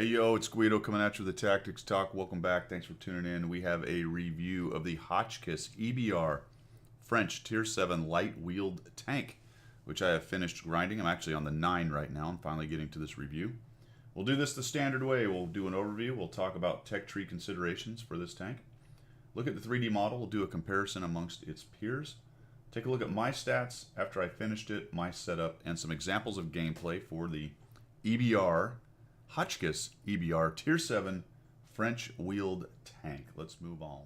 Hey yo, it's Guido coming at you with the Tactics Talk. Welcome back. Thanks for tuning in. We have a review of the Hotchkiss EBR French Tier 7 light wheeled tank, which I have finished grinding. I'm actually on the 9 right now. I'm finally getting to this review. We'll do this the standard way. We'll do an overview. We'll talk about tech tree considerations for this tank. Look at the 3D model. We'll do a comparison amongst its peers. Take a look at my stats after I finished it, my setup, and some examples of gameplay for the EBR Hotchkiss EBR Tier 7 French wheeled tank. Let's move on.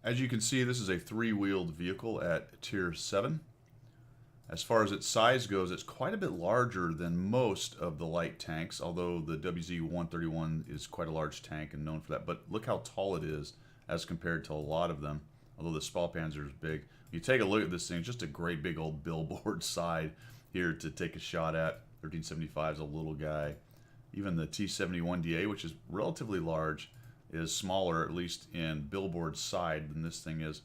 As you can see, this is a 3-wheeled vehicle at Tier 7. As far as its size goes, it's quite a bit larger than most of the light tanks, although the WZ-131 is quite a large tank and known for that. But look how tall it is as compared to a lot of them, although the Spalpanzer is big. You take a look at this thing, it's just a great big old billboard side here to take a shot at. 1375 is a little guy. Even the T71DA, which is relatively large, is smaller, at least in billboard side, than this thing is.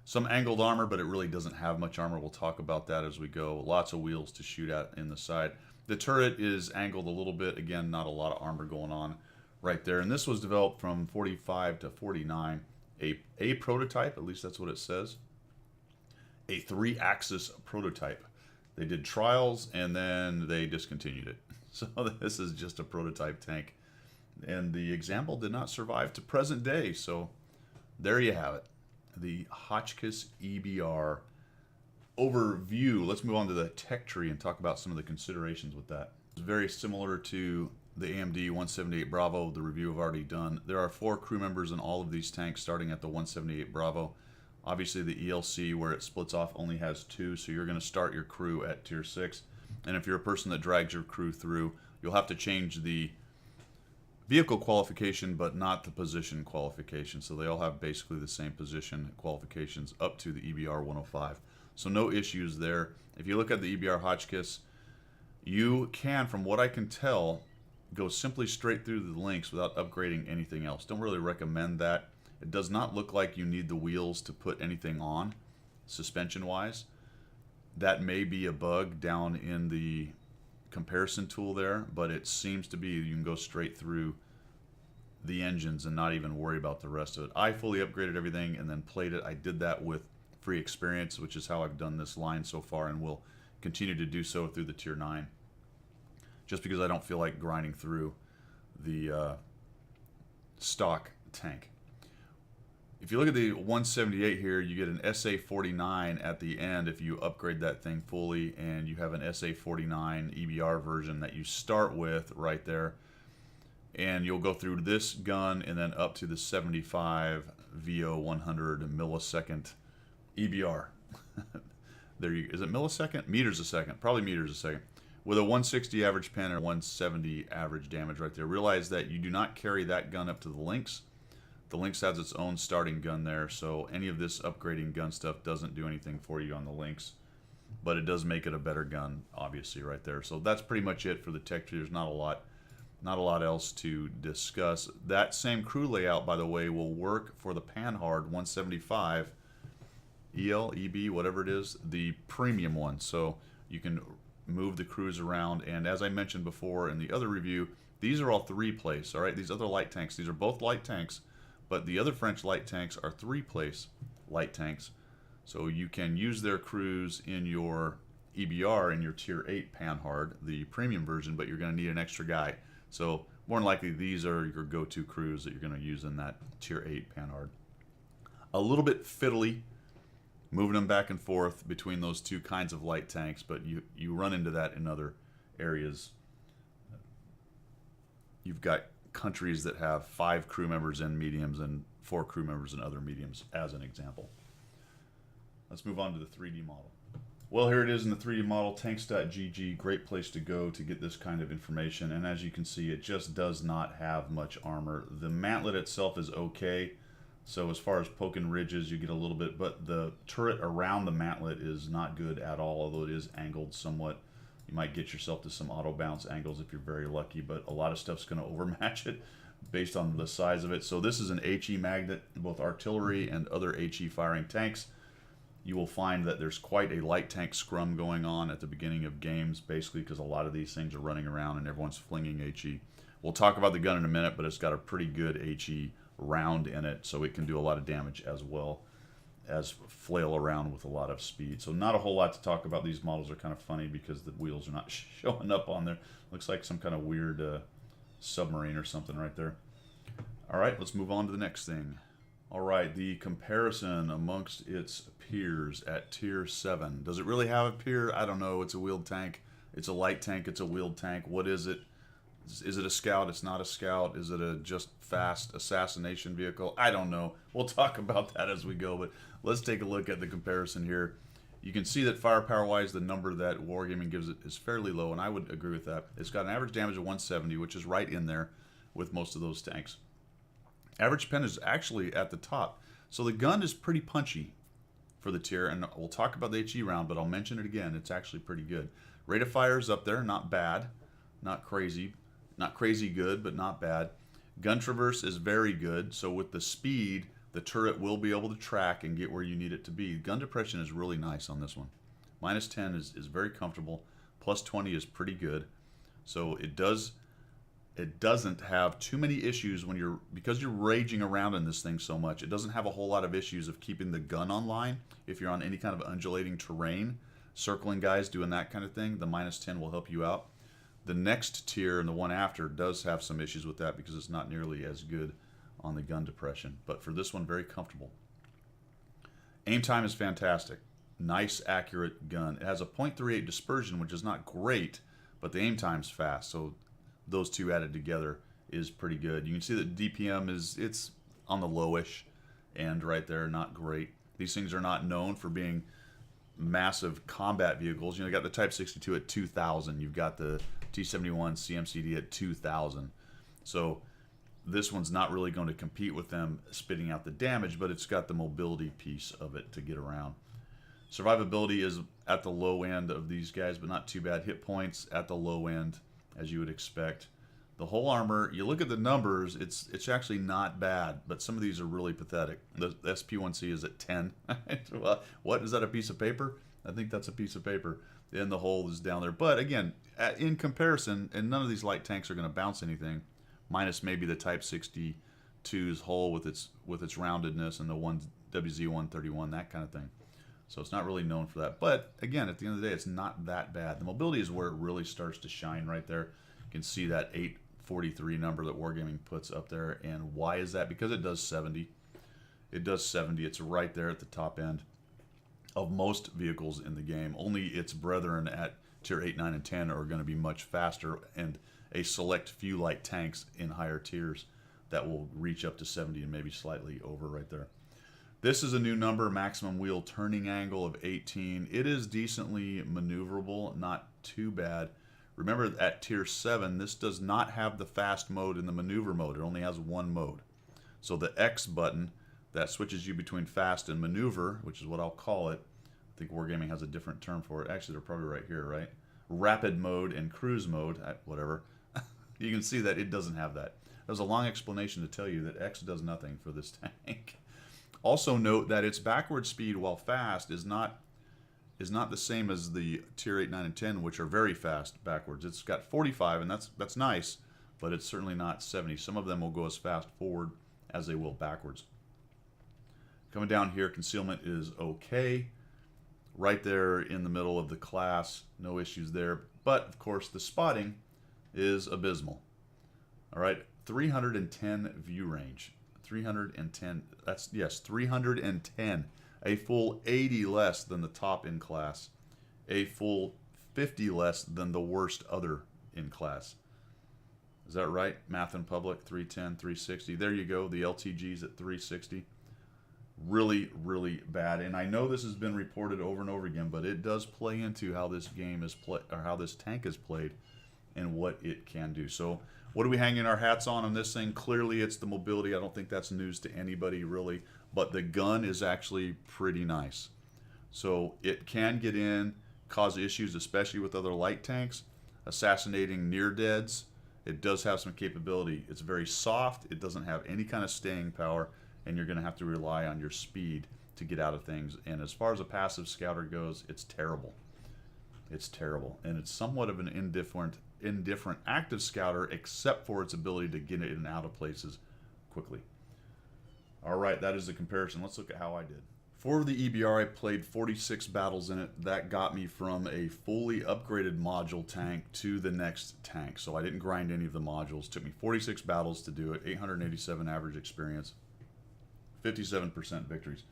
Some angled armor, but it really doesn't have much armor. We'll talk about that as we go. Lots of wheels to shoot at in the side. The turret is angled a little bit. Again, not a lot of armor going on right there. And this was developed from 45 to 49. A prototype, at least that's what it says. A 3-axis prototype. They did trials and then they discontinued it. So this is just a prototype tank. And the example did not survive to present day. So there you have it. The Hotchkiss EBR overview. Let's move on to the tech tree and talk about some of the considerations with that. It's very similar to the AMD 178 Bravo, the review I've already done. There are 4 crew members in all of these tanks starting at the 178 Bravo. Obviously the ELC, where it splits off, only has 2, so you're going to start your crew at Tier 6. And if you're a person that drags your crew through, you'll have to change the vehicle qualification, but not the position qualification. So they all have basically the same position qualifications up to the EBR 105. So no issues there. If you look at the EBR Hotchkiss, you can, from what I can tell, go simply straight through the links without upgrading anything else. Don't really recommend that. It does not look like you need the wheels to put anything on, suspension-wise. That may be a bug down in the comparison tool there, but it seems to be you can go straight through the engines and not even worry about the rest of it. I fully upgraded everything and then played it. I did that with free experience, which is how I've done this line so far and will continue to do so through the Tier 9. Just because I don't feel like grinding through the stock tank. If you look at the 178 here, you get an SA49 at the end if you upgrade that thing fully, and you have an SA49 EBR version that you start with right there. And you'll go through this gun and then up to the 75 VO 100 millisecond EBR. There you, is it millisecond? Meters a second, probably meters a second. With a 160 average pen or 170 average damage right there. Realize that you do not carry that gun up to the Lynx. The Lynx has its own starting gun there, so any of this upgrading gun stuff doesn't do anything for you on the Lynx. But it does make it a better gun, obviously, right there. So that's pretty much it for the tech tree. There's not a lot else to discuss. That same crew layout, by the way, will work for the Panhard 175 EL, EB, whatever it is, the premium one. So you can move the crews around, and as I mentioned before in the other review, these are all 3-place, all right? These other light tanks, these are both light tanks, but the other French light tanks are 3-place light tanks. So you can use their crews in your EBR in your Tier 8 Panhard, the premium version, but you're going to need an extra guy. So more than likely, these are your go-to crews that you're going to use in that Tier 8 Panhard. A little bit fiddly, moving them back and forth between those two kinds of light tanks, but you run into that in other areas. You've got countries that have 5 crew members in mediums and 4 crew members in other mediums, as an example. Let's move on to the 3D model. Well, here it is in the 3D model, tanks.gg, great place to go to get this kind of information. And as you can see, it just does not have much armor. The mantlet itself is okay. So as far as poking ridges, you get a little bit, but the turret around the mantlet is not good at all, although it is angled somewhat. You might get yourself to some auto bounce angles if you're very lucky, but a lot of stuff's going to overmatch it based on the size of it. So this is an HE magnet, both artillery and other HE firing tanks. You will find that there's quite a light tank scrum going on at the beginning of games, basically because a lot of these things are running around and everyone's flinging HE. We'll talk about the gun in a minute, but it's got a pretty good HE round in it, so it can do a lot of damage as well as flail around with a lot of speed. So not a whole lot to talk about. These models are kind of funny because the wheels are not showing up on there. Looks like some kind of weird submarine or something right there. All right, let's move on to the next thing. All right, the comparison amongst its peers at Tier 7. Does it really have a peer? I don't know. It's a wheeled tank. It's a light tank. It's a wheeled tank. What is it? Is it a scout? It's not a scout. Is it a just fast assassination vehicle? I don't know. We'll talk about that as we go, but let's take a look at the comparison here. You can see that firepower-wise, the number that Wargaming gives it is fairly low, and I would agree with that. It's got an average damage of 170, which is right in there with most of those tanks. Average pen is actually at the top. So the gun is pretty punchy for the tier, and we'll talk about the HE round, but I'll mention it again. It's actually pretty good. Rate of fire is up there, not bad, not crazy. Not crazy good, but not bad. Gun traverse is very good. So with the speed, the turret will be able to track and get where you need it to be. Gun depression is really nice on this one. Minus 10 is very comfortable. Plus 20 is pretty good. So it doesn't have too many issues because you're raging around in this thing so much. It doesn't have a whole lot of issues of keeping the gun online. If you're on any kind of undulating terrain, circling guys, doing that kind of thing, the minus 10 will help you out. The next tier and the one after does have some issues with that because it's not nearly as good on the gun depression. But for this one, very comfortable. Aim time is fantastic. Nice, accurate gun. It has a .38 dispersion, which is not great, but the aim time's fast. So those two added together is pretty good. You can see that DPM it's on the lowish end right there, not great. These things are not known for being massive combat vehicles. You know, you got the Type 62 at 2,000. You've got the T-71 CMCD at 2,000. So this one's not really going to compete with them spitting out the damage, but it's got the mobility piece of it to get around. Survivability is at the low end of these guys, but not too bad. Hit points at the low end, as you would expect. The whole armor, you look at the numbers, it's actually not bad, but some of these are really pathetic. The SP1C is at 10. What, is that a piece of paper? I think that's a piece of paper. And the hull is down there. But again, in comparison, and none of these light tanks are going to bounce anything, minus maybe the Type 62's hull with its roundedness and the WZ-131, that kind of thing. So it's not really known for that. But again, at the end of the day, it's not that bad. The mobility is where it really starts to shine right there. You can see that 843 number that Wargaming puts up there. And why is that? Because it does 70. It does 70. It's right there at the top end of most vehicles in the game. Only its brethren at tier 8, 9, and 10 are going to be much faster, and a select few light tanks in higher tiers that will reach up to 70 and maybe slightly over right there. This is a new number, maximum wheel turning angle of 18. It is decently maneuverable, not too bad. Remember, at tier 7, this does not have the fast mode and the maneuver mode. It only has one mode. So the X button that switches you between fast and maneuver, which is what I'll call it. I think Wargaming has a different term for it. Actually, they're probably right here, right? Rapid mode and cruise mode, whatever. You can see that it doesn't have that. That was a long explanation to tell you that X does nothing for this tank. Also note that its backward speed, while fast, is not the same as the tier 8, 9, and 10, which are very fast backwards. It's got 45, and that's nice, but it's certainly not 70. Some of them will go as fast forward as they will backwards. Coming down here, concealment is okay. Right there in the middle of the class, no issues there. But, of course, the spotting is abysmal. All right, 310 view range. 310, yes, 310. A full 80 less than the top in class. A full 50 less than the worst other in class. Is that right? Math in public, 310, 360. There you go, the LTG's at 360. Really, really bad. And I know this has been reported over and over again, but it does play into how this game is played, or how this tank is played, and what it can do. So what are we hanging our hats on this thing? Clearly it's the mobility. I don't think that's news to anybody really, but the gun is actually pretty nice. So it can get in, cause issues, especially with other light tanks, assassinating near deads. It does have some capability. It's very soft. It doesn't have any kind of staying power, and you're going to have to rely on your speed to get out of things. And as far as a passive scouter goes, it's terrible. It's terrible. And it's somewhat of an indifferent indifferent active scouter except for its ability to get in and out of places quickly. All right, that is the comparison. Let's look at how I did. For the EBR, I played 46 battles in it. That got me from a fully upgraded module tank to the next tank. So I didn't grind any of the modules. It took me 46 battles to do it, 887 average experience, 57% victories.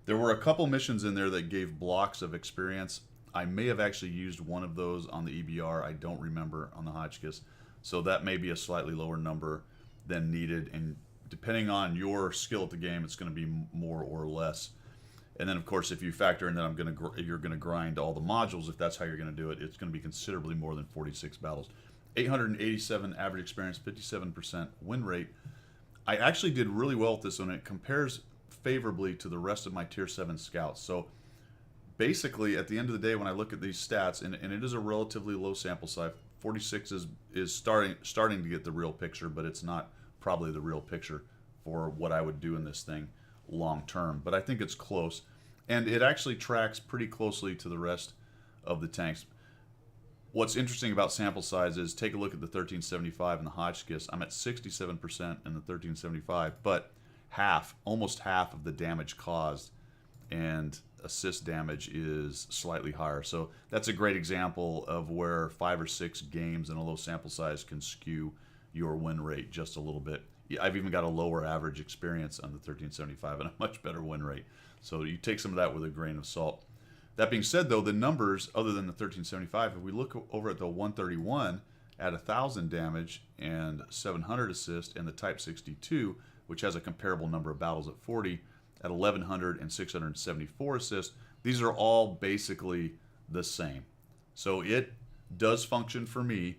There were a couple missions in there that gave blocks of experience. I may have actually used one of those on the EBR. I don't remember on the Hotchkiss. So that may be a slightly lower number than needed. And depending on your skill at the game, it's going to be more or less. And then, of course, if you factor in that you're going to grind all the modules, if that's how you're going to do it, it's going to be considerably more than 46 battles. 887 average experience, 57% win rate. I actually did really well with this one. It compares favorably to the rest of my Tier 7 scouts. So basically, at the end of the day, when I look at these stats, and it is a relatively low sample size, 46 is starting to get the real picture, but it's not probably the real picture for what I would do in this thing long term, but I think it's close, and it actually tracks pretty closely to the rest of the tanks. What's interesting about sample size is take a look at the 1375 and the Hotchkiss. I'm at 67% in the 1375, but almost half of the damage caused and assist damage is slightly higher. So that's a great example of where 5 or 6 games in a low sample size can skew your win rate just a little bit. I've even got a lower average experience on the 1375 and a much better win rate. So you take some of that with a grain of salt. That being said, though, the numbers, other than the 1375, if we look over at the 131 at 1,000 damage and 700 assist, and the Type 62, which has a comparable number of battles at 40, at 1,100 and 674 assist, these are all basically the same. So it does function for me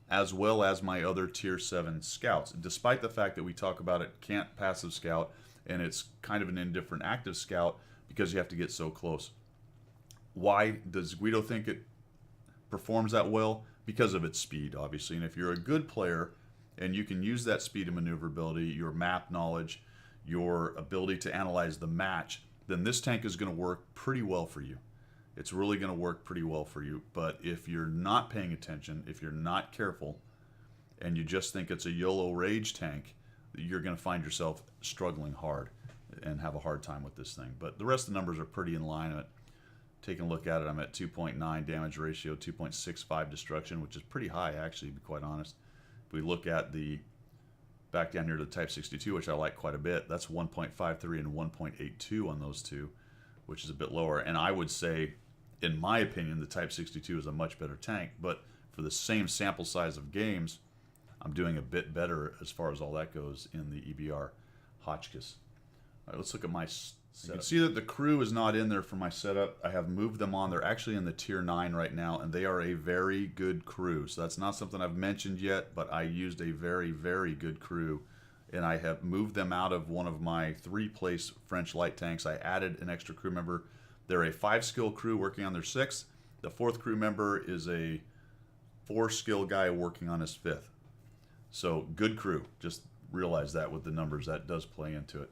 as well as my other Tier 7 scouts, despite the fact that we talk about it can't passive scout, and it's kind of an indifferent active scout because you have to get so close. Why does Guido think it performs that well? Because of its speed, obviously. And if you're a good player and you can use that speed and maneuverability, your map knowledge, your ability to analyze the match, then this tank is going to work pretty well for you. It's really going to work pretty well for you. But if you're not paying attention, if you're not careful, and you just think it's a YOLO rage tank, you're going to find yourself struggling hard and have a hard time with this thing. But the rest of the numbers are pretty in line. Taking a look at it, I'm at 2.9 damage ratio, 2.65 destruction, which is pretty high, actually, to be quite honest. If we look at the back down here to the Type 62, which I like quite a bit, that's 1.53 and 1.82 on those two, which is a bit lower. And I would say, in my opinion, the Type 62 is a much better tank, but for the same sample size of games, I'm doing a bit better as far as all that goes in the EBR Hotchkiss. All right, let's look at my setup. You can see that the crew is not in there for my setup. I have moved them on. They're actually in the Tier 9 right now, and they are a very good crew. So that's not something I've mentioned yet, but I used a very, very good crew, and I have moved them out of one of my 3-place French light tanks. I added an extra crew member. They're a 5-skill crew working on their 6th. The 4th crew member is a 4-skill guy working on his 5th. So good crew. Just realize that with the numbers, that does play into it.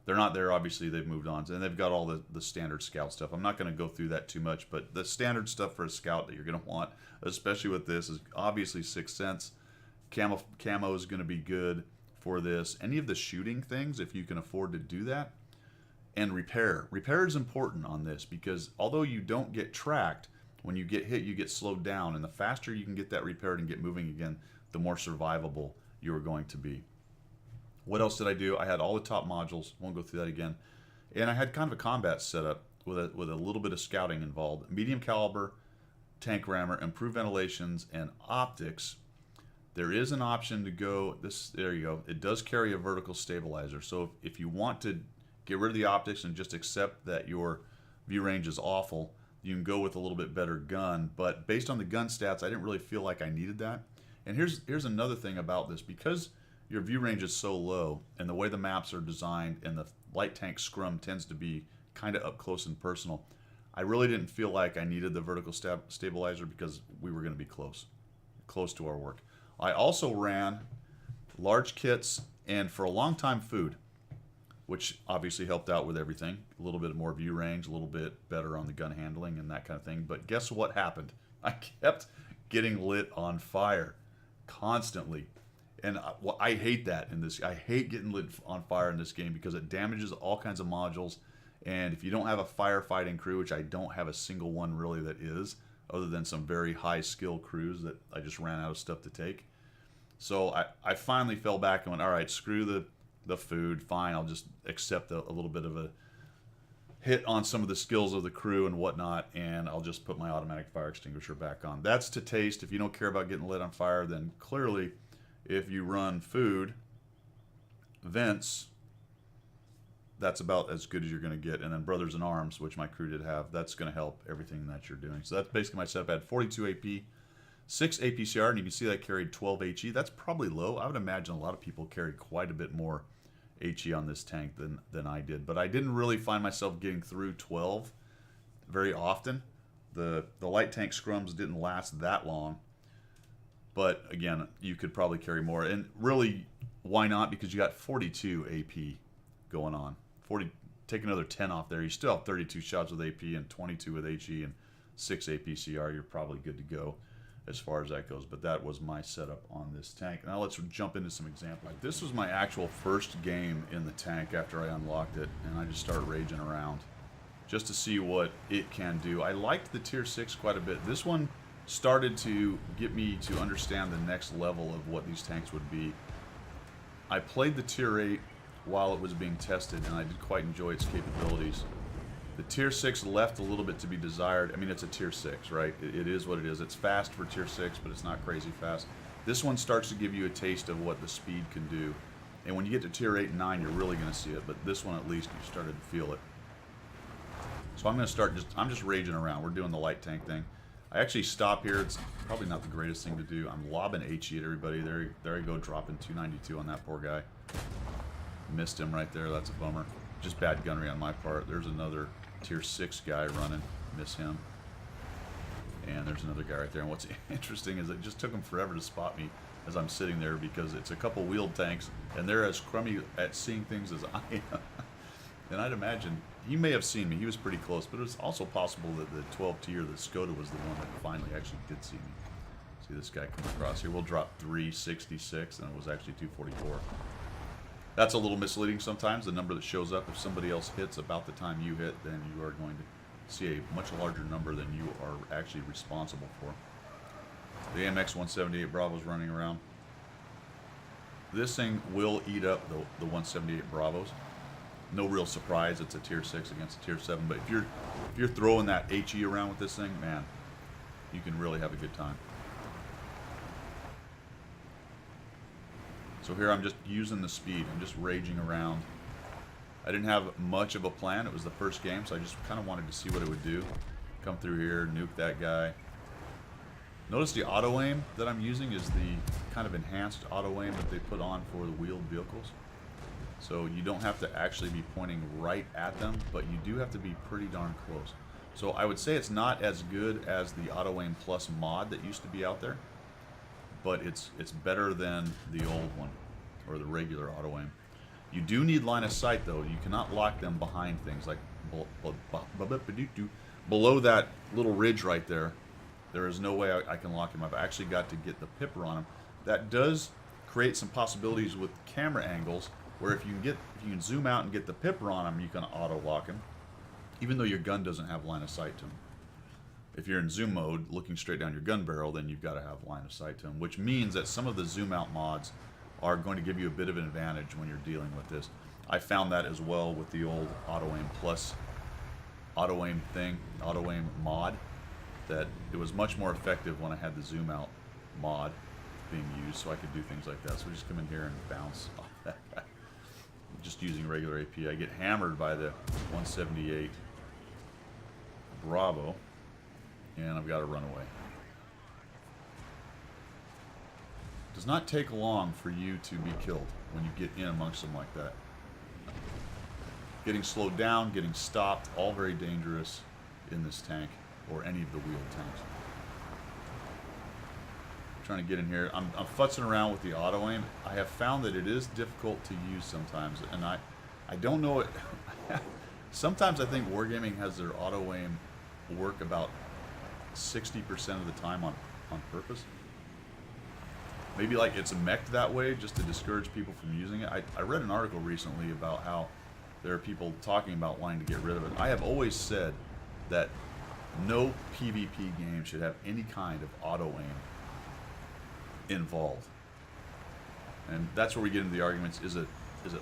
They're not there, obviously, they've moved on. And they've got all the standard scout stuff. I'm not going to go through that too much, but the standard stuff for a scout that you're going to want, especially with this, is obviously 6th Sense. Camo is going to be good for this. Any of the shooting things, if you can afford to do that. And repair. Repair is important on this because although you don't get tracked, when you get hit, you get slowed down. And the faster you can get that repaired and get moving again, the more survivable you're going to be. What else did I do? I had all the top modules. Won't go through that again. And I had kind of a combat setup with a little bit of scouting involved. Medium caliber, tank rammer, improved ventilations, and optics. There is an option to go, there you go. It does carry a vertical stabilizer. So if you want to get rid of the optics and just accept that your view range is awful, you can go with a little bit better gun. But based on the gun stats, I didn't really feel like I needed that. And here's another thing about this. Because your view range is so low, and the way the maps are designed, and the light tank scrum tends to be kind of up close and personal, I really didn't feel like I needed the vertical stabilizer because we were going to be close to our work. I also ran large kits and for a long time food, which obviously helped out with everything. A little bit more view range, a little bit better on the gun handling and that kind of thing. But guess what happened? I kept getting lit on fire constantly. And I hate that in this. I hate getting lit on fire in this game because it damages all kinds of modules. And if you don't have a firefighting crew, which I don't have a single one really that is, other than some very high skill crews that I just ran out of stuff to take. So I finally fell back and went, all right, screw the food. Fine, I'll just accept a little bit of a hit on some of the skills of the crew and whatnot, and I'll just put my automatic fire extinguisher back on. That's to taste. If you don't care about getting lit on fire, then clearly if you run food, vents, that's about as good as you're going to get. And then Brothers in Arms, which my crew did have, that's going to help everything that you're doing. So that's basically my setup. I had 42 AP, 6 APCR, and you can see that I carried 12 HE. That's probably low. I would imagine a lot of people carried quite a bit more HE on this tank than I did. But I didn't really find myself getting through 12 very often. The light tank scrums didn't last that long. But again, you could probably carry more. And really, why not? Because you got 42 AP going on. 40, take another 10 off there. You still have 32 shots with AP and 22 with HE and 6 APCR. You're probably good to go as far as that goes. But that was my setup on this tank. Now let's jump into some examples. This was my actual first game in the tank after I unlocked it, and I just started raging around just to see what it can do. I liked the Tier 6 quite a bit. This one started to get me to understand the next level of what these tanks would be. I played the Tier 8 while it was being tested, and I did quite enjoy its capabilities. The Tier 6 left a little bit to be desired. I mean, it's a Tier 6, right? It is what it is. It's fast for Tier 6, but it's not crazy fast. This one starts to give you a taste of what the speed can do. And when you get to Tier 8 and 9, you're really going to see it. But this one, at least, you started to feel it. So I'm going to start I'm just raging around. We're doing the light tank thing. I actually stop here. It's probably not the greatest thing to do. I'm lobbing HE at everybody. There I go, dropping 292 on that poor guy. Missed him right there. That's a bummer. Just bad gunnery on my part. There's another Tier 6 guy running. Miss him. And there's another guy right there. And what's interesting is it just took him forever to spot me as I'm sitting there because it's a couple wheeled tanks, and they're as crummy at seeing things as I am. And I'd imagine he may have seen me. He was pretty close, but it was also possible that the 12 tier, the Skoda, was the one that finally actually did see me. See this guy come across here. We'll drop 366, and it was actually 244. That's a little misleading sometimes, the number that shows up. If somebody else hits about the time you hit, then you are going to see a much larger number than you are actually responsible for. The AMX 178 Bravo's running around. This thing will eat up the 178 Bravos. No real surprise, it's a Tier 6 against a Tier 7, but if you're throwing that HE around with this thing, man, you can really have a good time. So here I'm just using the speed. I'm just raging around. I didn't have much of a plan. It was the first game, so I just kind of wanted to see what it would do. Come through here, nuke that guy. Notice the auto aim that I'm using is the kind of enhanced auto aim that they put on for the wheeled vehicles. So you don't have to actually be pointing right at them, but you do have to be pretty darn close. So I would say it's not as good as the Auto Aim Plus mod that used to be out there, but it's better than the old one, or the regular Auto Aim. You do need line of sight though. You cannot lock them behind things like below that little ridge right there. There is no way I can lock him up. I actually got to get the pipper on him. That does create some possibilities with camera angles, where if you can zoom out and get the pipper on him, you can auto lock him, even though your gun doesn't have line of sight to him. If you're in zoom mode, looking straight down your gun barrel, then you've got to have line of sight to him, which means that some of the zoom out mods are going to give you a bit of an advantage when you're dealing with this. I found that as well with the old Auto Aim Plus Auto Aim thing, Auto Aim mod, that it was much more effective when I had the zoom out mod being used, so I could do things like that. So we just come in here and bounce off that guy. Just using regular AP. I get hammered by the 178 Bravo, and I've got to run away. It does not take long for you to be killed when you get in amongst them like that. Getting slowed down, getting stopped, all very dangerous in this tank, or any of the wheeled tanks. Trying to get in here. I'm futzing around with the auto aim. I have found that it is difficult to use sometimes, and I don't know it. Sometimes I think Wargaming has their auto aim work about 60% of the time on on purpose. Maybe like it's mech'd that way just to discourage people from using it. I read an article recently about how there are people talking about wanting to get rid of it. I have always said that no PvP game should have any kind of auto aim involved. And that's where we get into the arguments. Is it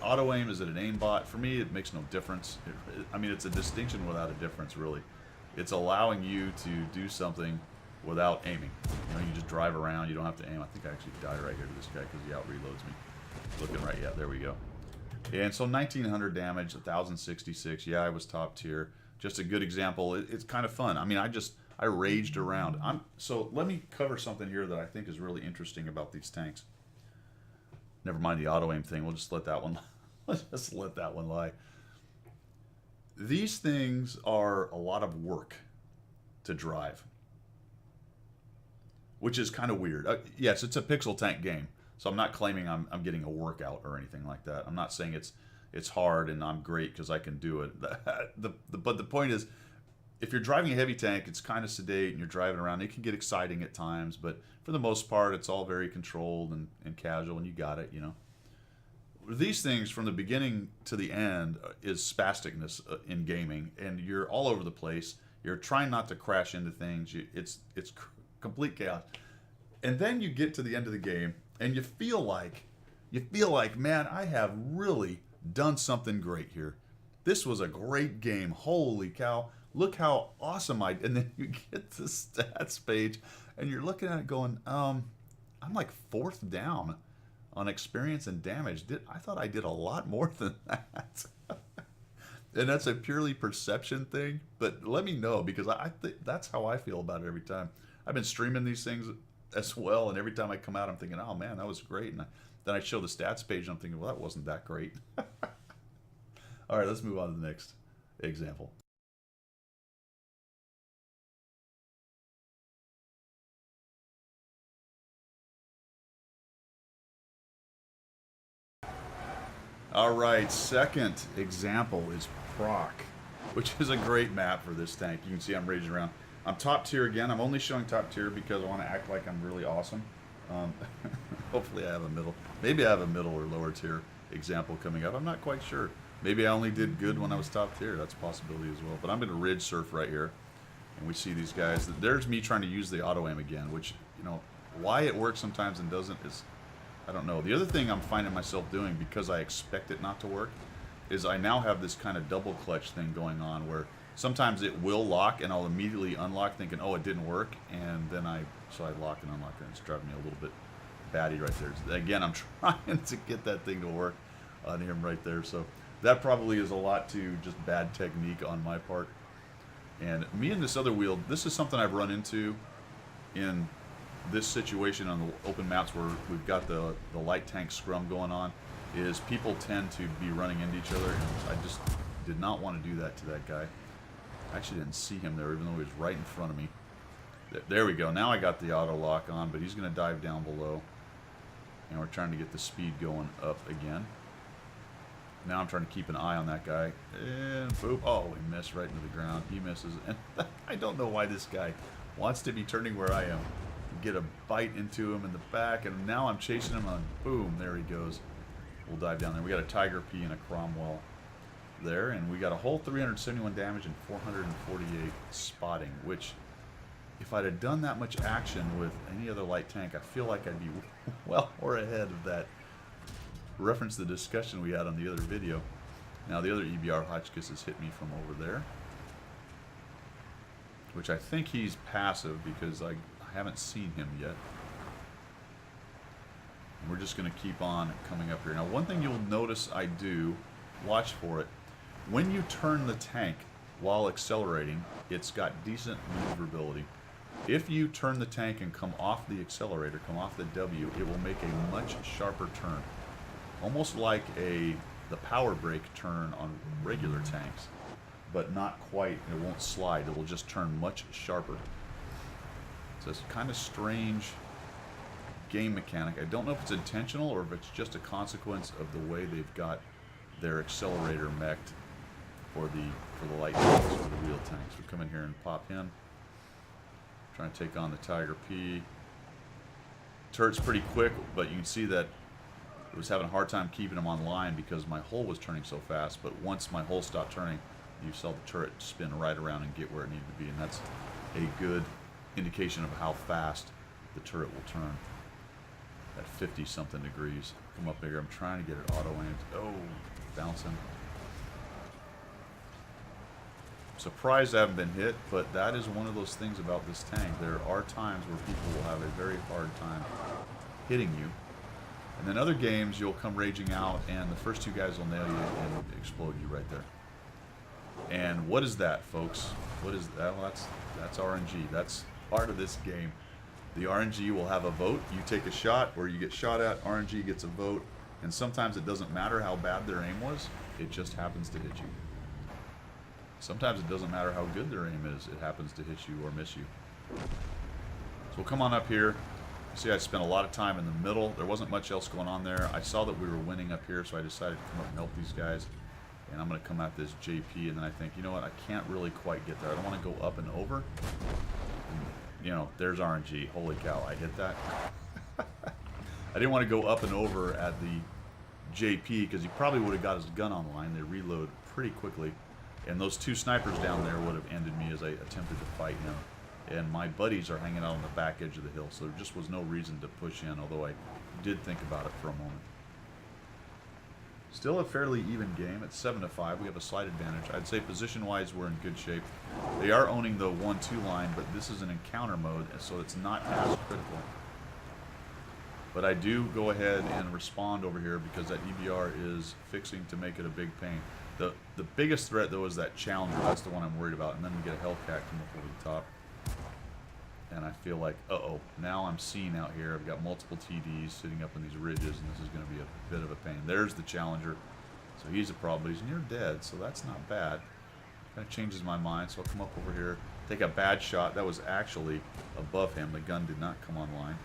auto aim? Is it an aimbot? For me, it makes no difference. I mean, it's a distinction without a difference, really. It's allowing you to do something without aiming. You know, you just drive around. You don't have to aim. I think I actually died right here to this guy because he out-reloads me. Looking right, yeah, there we go. And so 1900 damage, 1066. Yeah, I was top tier. Just a good example. It's kind of fun. I mean, I raged around. So let me cover something here that I think is really interesting about these tanks. Never mind the auto aim thing. We'll just let that one. Let's just let that one lie. These things are a lot of work to drive, which is kind of weird. Yes, it's a pixel tank game, so I'm not claiming I'm getting a workout or anything like that. I'm not saying it's hard and I'm great because I can do it. But the point is, if you're driving a heavy tank, it's kind of sedate and you're driving around. It can get exciting at times, but for the most part, it's all very controlled and casual, and you got it, you know. These things, from the beginning to the end, is spasticness in gaming, and you're all over the place. You're trying not to crash into things. It's complete chaos. And then you get to the end of the game, and you feel like, man, I have really done something great here. This was a great game. Holy cow. Look how awesome and then you get the stats page and you're looking at it going, I'm like 4th down on experience and damage. I thought I did a lot more than that. And that's a purely perception thing, but let me know, because I think that's how I feel about it every time. I've been streaming these things as well, and every time I come out, I'm thinking, oh man, that was great. And then I show the stats page and I'm thinking, well, that wasn't that great. All right, let's move on to the next example. All right, second example is Proc, which is a great map for this tank. You can see I'm raging around. I'm top tier again. I'm only showing top tier because I want to act like I'm really awesome. Hopefully I have a middle. Maybe I have a middle or lower tier example coming up. I'm not quite sure. Maybe I only did good when I was top tier. That's a possibility as well. But I'm in a ridge surf right here. And we see these guys. There's me trying to use the auto aim again, which, you know, why it works sometimes and doesn't is, I don't know. The other thing I'm finding myself doing, because I expect it not to work, is I now have this kind of double clutch thing going on where sometimes it will lock and I'll immediately unlock thinking, oh, it didn't work. And then I lock and unlock and it's driving me a little bit batty right there. Again, I'm trying to get that thing to work on him right there. So that probably is a lot to just bad technique on my part. And me and this other wheel, this is something I've run into in this situation on the open maps where we've got the light tank scrum going on, is people tend to be running into each other, and I just did not want to do that to that guy. I actually didn't see him there, even though he was right in front of me. There we go. Now I got the auto lock on, but he's going to dive down below. And we're trying to get the speed going up again. Now I'm trying to keep an eye on that guy. And boop. Oh, we missed right into the ground. He misses. And I don't know why this guy wants to be turning where I am. Get a bite into him in the back, and now I'm chasing him on. Boom. There he goes. We'll dive down there. We got a Tiger P and a Cromwell there, and we got a whole 371 damage and 448 spotting, which, if I'd have done that much action with any other light tank, I feel like I'd be well more ahead of that. Reference the discussion we had on the other video. Now the other EBR Hotchkiss has hit me from over there, which I think he's passive because I haven't seen him yet. And we're just going to keep on coming up here. Now one thing you'll notice I do, watch for it, when you turn the tank while accelerating, it's got decent maneuverability. If you turn the tank and come off the accelerator, come off the W, it will make a much sharper turn. Almost like the power brake turn on regular tanks, but not quite. It won't slide. It will just turn much sharper. So it's kind of strange game mechanic. I don't know if it's intentional or if it's just a consequence of the way they've got their accelerator mech'd for the light tanks, for the wheel tanks. We come in here and pop him. Trying to take on the Tiger P. Turret's pretty quick, but you can see that I was having a hard time keeping him online because my hull was turning so fast. But once my hull stopped turning, you saw the turret spin right around and get where it needed to be, and that's a good indication of how fast the turret will turn at 50-something degrees. Come up here. I'm trying to get it auto-aimed. Oh, bouncing. Surprised I haven't been hit, but that is one of those things about this tank. There are times where people will have a very hard time hitting you. And then other games, you'll come raging out, and the first two guys will nail you and explode you right there. And what is that, folks? What is that? Well, that's RNG. That's part of this game. The RNG will have a vote. You take a shot, or you get shot at, RNG gets a vote. And sometimes it doesn't matter how bad their aim was. It just happens to hit you. Sometimes it doesn't matter how good their aim is. It happens to hit you or miss you. So we'll come on up here. See, I spent a lot of time in the middle. There wasn't much else going on there. I saw that we were winning up here, so I decided to come up and help these guys. And I'm going to come at this JP, and then I think, you know what, I can't really quite get there. I don't want to go up and over. And, you know, there's RNG. Holy cow, I hit that. I didn't want to go up and over at the JP, because he probably would have got his gun online. They reload pretty quickly. And those two snipers down there would have ended me as I attempted to fight him. And my buddies are hanging out on the back edge of the hill, so there just was no reason to push in, although I did think about it for a moment. Still a fairly even game. It's 7-5. We have a slight advantage. I'd say position-wise, we're in good shape. They are owning the 1-2 line, but this is an encounter mode, so it's not as critical. But I do go ahead and respond over here because that EBR is fixing to make it a big pain. The biggest threat, though, is that Challenger. That's the one I'm worried about. And then we get a Hellcat come up over the top. And I feel like, uh-oh, now I'm seen out here. I've got multiple TDs sitting up in these ridges, and this is going to be a bit of a pain. There's the Challenger. So he's a problem. He's near dead, so that's not bad. Kind of changes my mind, so I'll come up over here, take a bad shot. That was actually above him. The gun did not come online.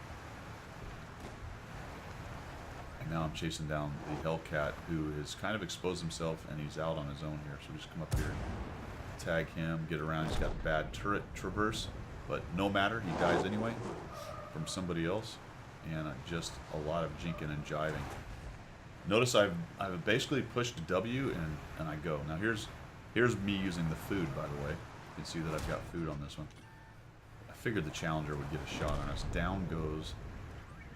And now I'm chasing down the Hellcat, who has kind of exposed himself, and he's out on his own here. So just come up here, tag him, get around. He's got bad turret traverse, but no matter. He dies anyway from somebody else. And just a lot of jinking and jiving. Notice I've basically pushed W, and I go. Now here's me using the food, by the way. You can see that I've got food on this one. I figured the Challenger would get a shot on us. Down goes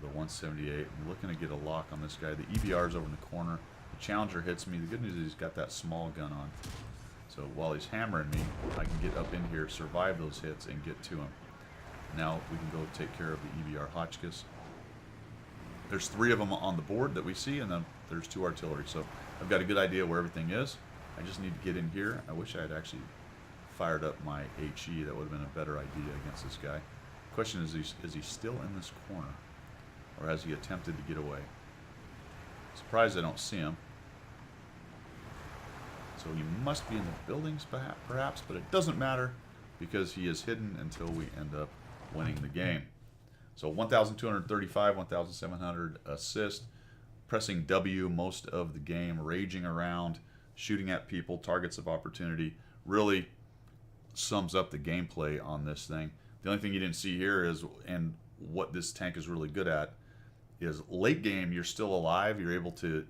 the 178. I'm looking to get a lock on this guy. The EBR's over in the corner. The Challenger hits me. The good news is he's got that small gun on. So while he's hammering me, I can get up in here, survive those hits, and get to him. Now we can go take care of the EBR Hotchkiss. There's 3 of them on the board that we see, and then there's 2 artillery. So I've got a good idea where everything is. I just need to get in here. I wish I had actually fired up my HE. That would have been a better idea against this guy. Question is he still in this corner? Or has he attempted to get away? Surprised I don't see him. So he must be in the buildings perhaps, but it doesn't matter because he is hidden until we end up winning the game. So 1,235, 1,700 assist, pressing W most of the game, raging around, shooting at people, targets of opportunity. Really sums up the gameplay on this thing. The only thing you didn't see here is, and what this tank is really good at, is late game, you're still alive. You're able to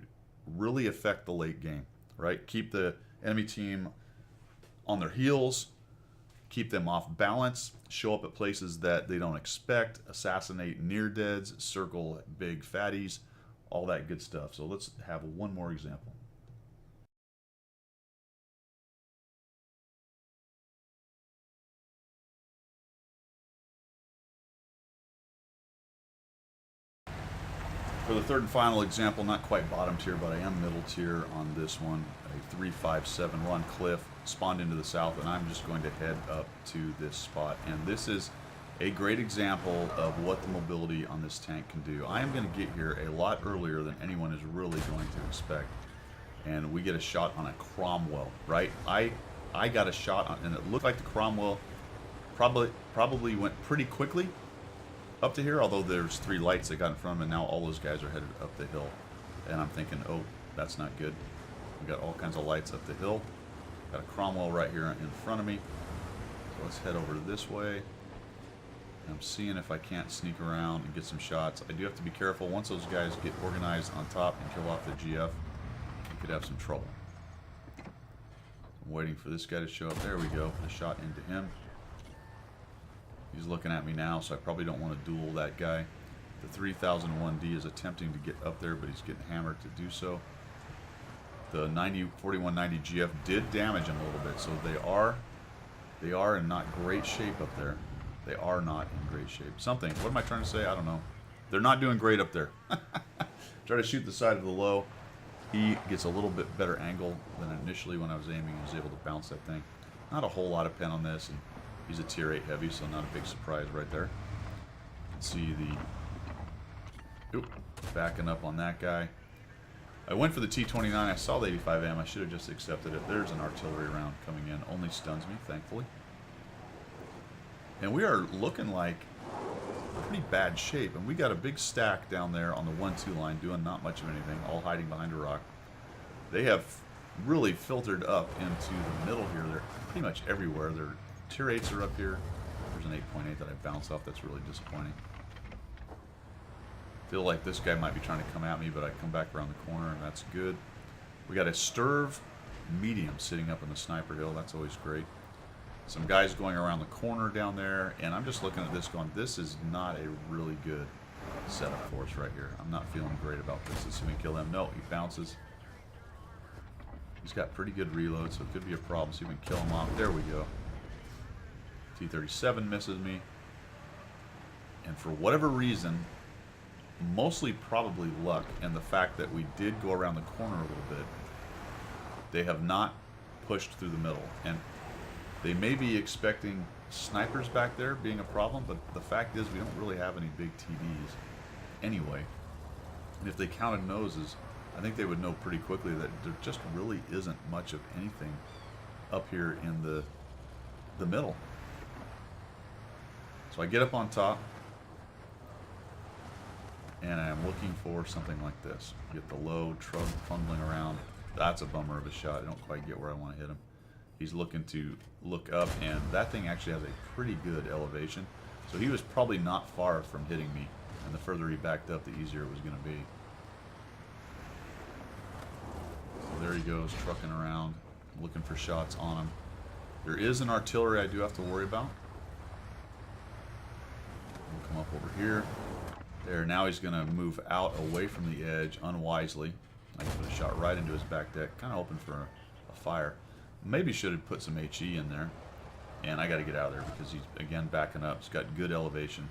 really affect the late game, right? Keep the enemy team on their heels, keep them off balance, show up at places that they don't expect, assassinate near deads, circle big fatties, all that good stuff. So let's have one more example. For the third and final example, not quite bottom tier, but I am middle tier on this one. A 357 run cliff, spawned into the south, and I'm just going to head up to this spot. And this is a great example of what the mobility on this tank can do. I am going to get here a lot earlier than anyone is really going to expect. And we get a shot on a Cromwell, right? I got a shot on, and it looked like the Cromwell probably went pretty quickly up to here, although there's 3 lights that got in front of him, and now all those guys are headed up the hill. And I'm thinking, oh, that's not good. We got all kinds of lights up the hill. Got a Cromwell right here in front of me. So let's head over this way. I'm seeing if I can't sneak around and get some shots. I do have to be careful. Once those guys get organized on top and kill off the GF, we could have some trouble. I'm waiting for this guy to show up. There we go. Put a shot into him. He's looking at me now, so I probably don't want to duel that guy. The 3001D is attempting to get up there, but he's getting hammered to do so. The 4190 GF did damage him a little bit, so they are in not great shape up there. They are not in great shape. Something. What am I trying to say? I don't know. They're not doing great up there. Try to shoot the side of the low. He gets a little bit better angle than initially when I was aiming. He was able to bounce that thing. Not a whole lot of pen on this, and he's a tier 8 heavy, so not a big surprise right there. See the... Oop, backing up on that guy. I went for the T-29. I saw the 85 am. I should have just accepted it. There's an artillery round coming in. Only stuns me, thankfully. And we are looking like pretty bad shape. And we got a big stack down there on the 1-2 line doing not much of anything, all hiding behind a rock. They have really filtered up into the middle here. They're pretty much everywhere. Their tier 8s are up here. There's an 8.8 that I bounced off. That's really disappointing. Feel like this guy might be trying to come at me, but I come back around the corner, and that's good. We got a Sturv medium sitting up in the sniper hill. That's always great. Some guys going around the corner down there, and I'm just looking at this going, this is not a really good setup for us right here. I'm not feeling great about this. Let's see if we can kill him. No, he bounces. He's got pretty good reload, so it could be a problem. See if we can kill him off. There we go. T-37 misses me. And for whatever reason, mostly probably luck and the fact that we did go around the corner a little bit, they have not pushed through the middle. And they may be expecting snipers back there being a problem, but the fact is we don't really have any big TDs anyway. And if they counted noses, I think they would know pretty quickly that there just really isn't much of anything up here in the middle. So I get up on top, and I'm looking for something like this. Get the low trundling around. That's a bummer of a shot. I don't quite get where I want to hit him. He's looking to look up, and that thing actually has a pretty good elevation. So he was probably not far from hitting me, and the further he backed up, the easier it was going to be. So there he goes, trucking around, looking for shots on him. There is an artillery I do have to worry about. We'll come up over here. There, now he's going to move out away from the edge unwisely. I just put a shot right into his back deck, kind of hoping for a fire. Maybe should have put some HE in there. And I got to get out of there because he's, again, backing up. He's got good elevation.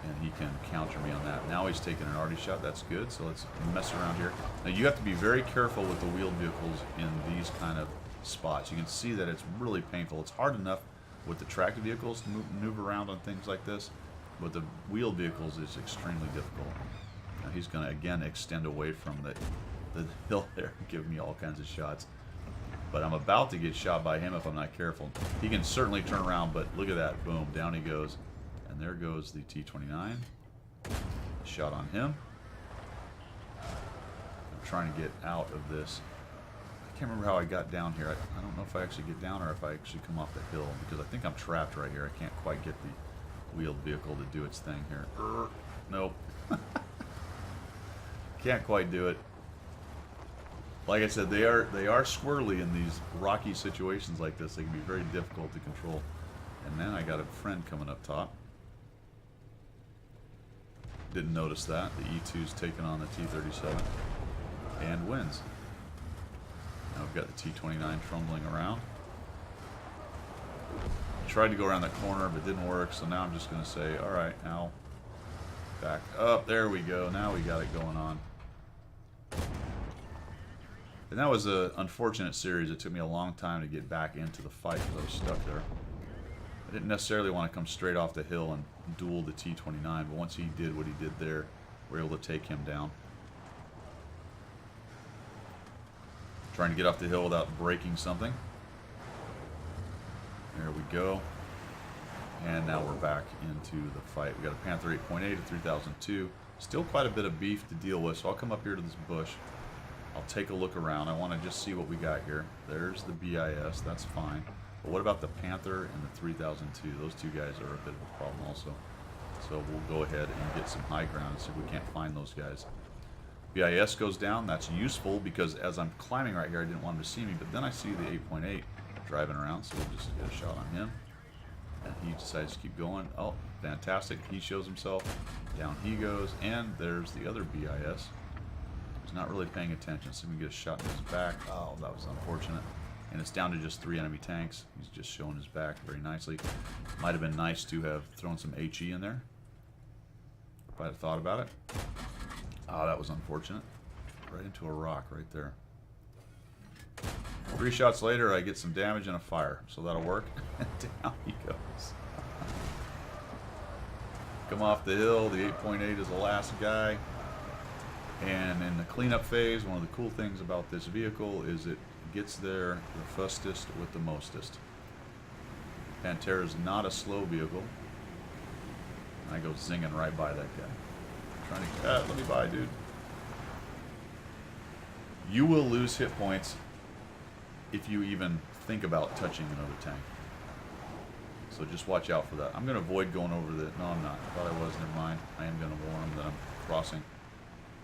And he can counter me on that. Now he's taking an arty shot. That's good. So let's mess around here. Now you have to be very careful with the wheeled vehicles in these kind of spots. You can see that it's really painful. It's hard enough with the tracked vehicles to maneuver around on things like this. But the wheeled vehicles is extremely difficult. Now he's going to, again, extend away from the hill there and give me all kinds of shots. But I'm about to get shot by him if I'm not careful. He can certainly turn around, but look at that. Boom, down he goes. And there goes the T-29. Shot on him. I'm trying to get out of this. I can't remember how I got down here. I don't know if I actually get down or if I actually come off the hill, because I think I'm trapped right here. I can't quite get the wheeled vehicle to do its thing here. Nope. Can't quite do it. Like I said, they are squirrely in these rocky situations like this. They can be very difficult to control. And then I got a friend coming up top. Didn't notice that. The E2's taking on the T-37 and wins. Now we've got the T-29 trundling around. Tried to go around that corner, but didn't work. So now I'm just going to say, all right, now back up. There we go. Now we got it going on. And that was an unfortunate series. It took me a long time to get back into the fight because I was stuck there. I didn't necessarily want to come straight off the hill and duel the T-29, but once he did what he did there, we were able to take him down. Trying to get off the hill without breaking something. There we go. And now we're back into the fight. We got a Panther 8.8 at 3002. Still quite a bit of beef to deal with, so I'll come up here to this bush. I'll take a look around. I want to just see what we got here. There's the BIS. That's fine. But what about the Panther and the 3002? Those two guys are a bit of a problem also. So we'll go ahead and get some high ground and see if we can't find those guys. BIS goes down. That's useful because as I'm climbing right here, I didn't want him to see me, but then I see the 8.8 driving around, so we'll just get a shot on him. And he decides to keep going. Oh, fantastic. He shows himself. Down he goes, and there's the other BIS. He's not really paying attention, so we can get a shot in his back. Oh, that was unfortunate. And it's down to just 3 enemy tanks. He's just showing his back very nicely. Might have been nice to have thrown some HE in there, if I had thought about it. Oh, that was unfortunate. Right into a rock right there. 3 shots later, I get some damage and a fire, so that'll work. Down he goes. Come off the hill. The 8.8 is the last guy. And in the cleanup phase, one of the cool things about this vehicle is it gets there the fastest with the mostest. Pantera is not a slow vehicle. I go zinging right by that guy. Trying to let me by, dude. You will lose hit points if you even think about touching another tank. So just watch out for that. I'm going to avoid going over the... No, I'm not. I thought I was. Never mind. I am going to warn him that I'm crossing.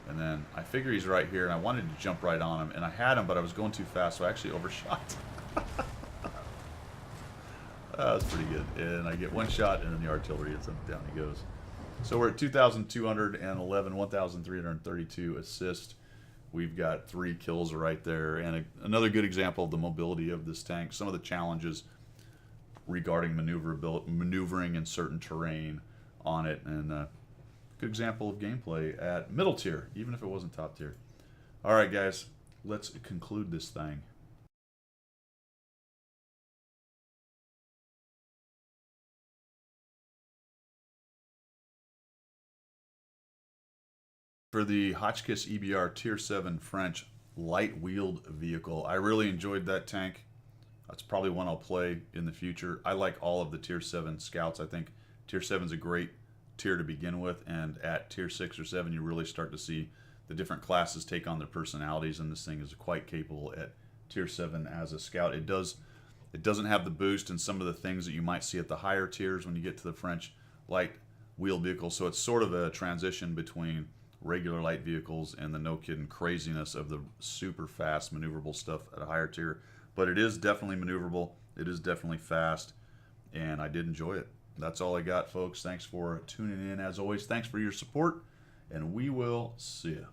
And then I figure he's right here, and I wanted to jump right on him. And I had him, but I was going too fast, so I actually overshot. That was pretty good. And I get 1 shot, and then the artillery hits him. Down he goes. So we're at 2,211, 1,332 assists. We've got 3 kills right there. And another good example of the mobility of this tank. Some of the challenges regarding maneuvering in certain terrain on it. And good example of gameplay at middle tier, even if it wasn't top tier. All right, guys, let's conclude this thing. For the Hotchkiss EBR Tier 7 French light-wheeled vehicle, I really enjoyed that tank. That's probably one I'll play in the future. I like all of the Tier 7 Scouts. I think Tier 7 is a great tier to begin with, and at Tier 6 or 7 you really start to see the different classes take on their personalities, and this thing is quite capable at Tier 7 as a Scout. It doesn't have the boost and some of the things that you might see at the higher tiers when you get to the French light-wheeled vehicles, so it's sort of a transition between regular light vehicles and the no-kidding craziness of the super fast maneuverable stuff at a higher tier. But it is definitely maneuverable, it is definitely fast, and I did enjoy it. That's all I got, folks. Thanks for tuning in. As always, thanks for your support, and we will see you.